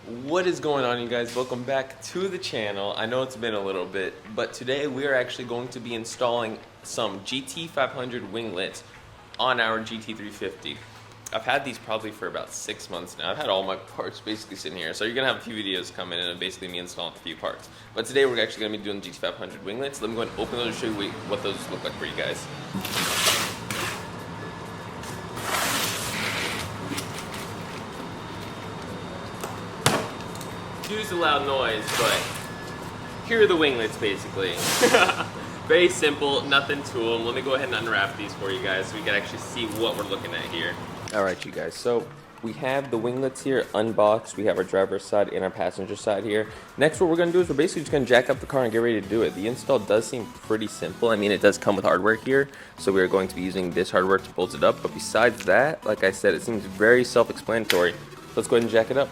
What is going on, you guys? Welcome back to the channel. I know it's been a little bit, but today we are actually going to be installing some GT500 Winglets on our GT350. I've had these probably for about 6 months now. I've had all my parts basically sitting here, so you're gonna have a few videos coming in and basically me installing a few parts. But today we're actually gonna be doing GT500 Winglets. Let me go and open those and show you what those look like for you guys. Excuse the loud noise, but here are the winglets basically. Very simple, nothing to them. Let me go ahead and unwrap these for you guys so we can actually see what we're looking at here. Alright, you guys, so we have the winglets here unboxed. We have our driver's side and our passenger side here. Next, what we're going to do is we're basically just going to jack up the car and get ready to do it. The install does seem pretty simple. I mean, it does come with hardware here, so we are going to be using this hardware to bolt it up. But besides that, like I said, it seems very self-explanatory. Let's go ahead and jack it up.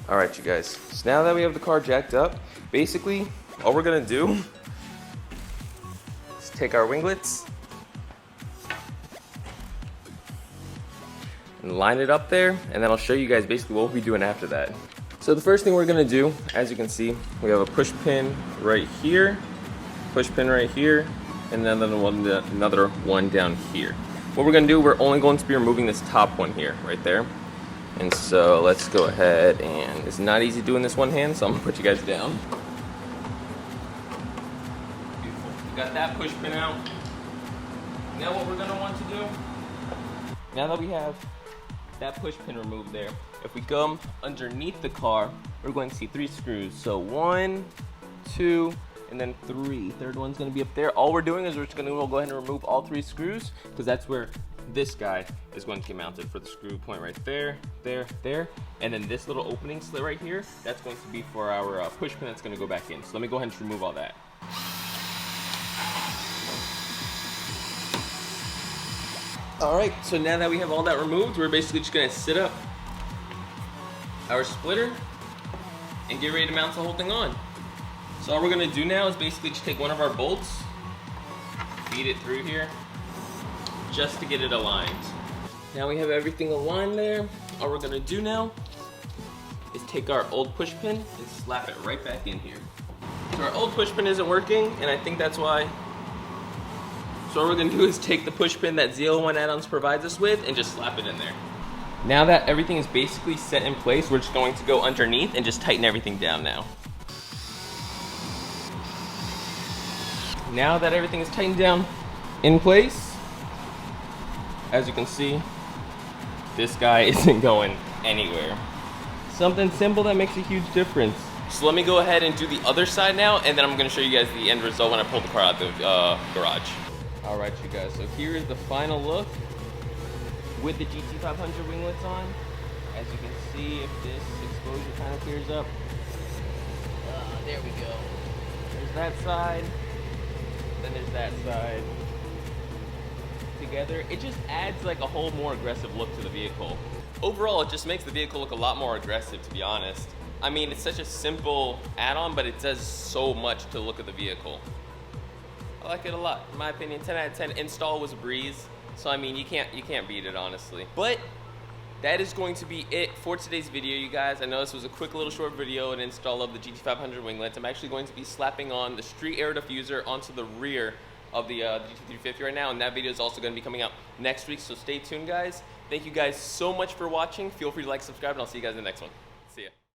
Alright, you guys, so now that we have the car jacked up, basically all we're gonna do is take our winglets and line it up there, and then I'll show you guys basically what we'll be doing after that. So the first thing we're gonna do, as you can see, we have a push pin right here, push pin right here, and then another one down here. What we're gonna do, we're only going to be removing this top one here, right there. And so let's go ahead, and it's not easy doing this one hand, so I'm gonna put you guys down. Beautiful. We got that push pin out. Now what we're gonna want to do, now that we have that push pin removed there, if we come underneath the car, we're going to see 3 screws. So 1, 2, and then 3. Third one's gonna be up there. All we're doing is we're just gonna go ahead and remove all 3 screws, because that's where this guy is going to get mounted for the screw point right there, there, and then this little opening slit right here, that's going to be for our push pin that's going to go back in. So let me go ahead and remove all that. Alright, so now that we have all that removed, we're basically just going to sit up our splitter and get ready to mount the whole thing on. So all we're going to do now is basically just take one of our bolts, feed it through here, just to get it aligned. Now we have everything aligned there. All we're gonna do now is take our old push pin and slap it right back in here. So our old push pin isn't working, and I think that's why. So what we're gonna do is take the push pin that ZL1 Addons provides us with and just slap it in there. Now that everything is basically set in place, we're just going to go underneath and just tighten everything down now. Now that everything is tightened down in place, as you can see, this guy isn't going anywhere. Something simple that makes a huge difference. So let me go ahead and do the other side now, and then I'm gonna show you guys the end result when I pull the car out the garage. All right, you guys, so here is the final look with the GT500 winglets on. As you can see, if this exposure kind of clears up, there we go. There's that side, then there's that side. Together, it just adds like a whole more aggressive look to the vehicle. Overall, it just makes the vehicle look a lot more aggressive, to be honest. I mean, it's such a simple add-on, but it does so much to look at the vehicle. I like it a lot. In my opinion, 10 out of 10. Install was a breeze, so I mean, you can't beat it, honestly. But that is going to be it for today's video, you guys. I know this was a quick little short video, an install of the GT500 Winglets. I'm actually going to be slapping on the street air diffuser onto the rear of the GT350 right now, and that video is also going to be coming out next week, so stay tuned, guys. Thank you guys so much for watching. Feel free to like, subscribe, and I'll see you guys in the next one. See ya.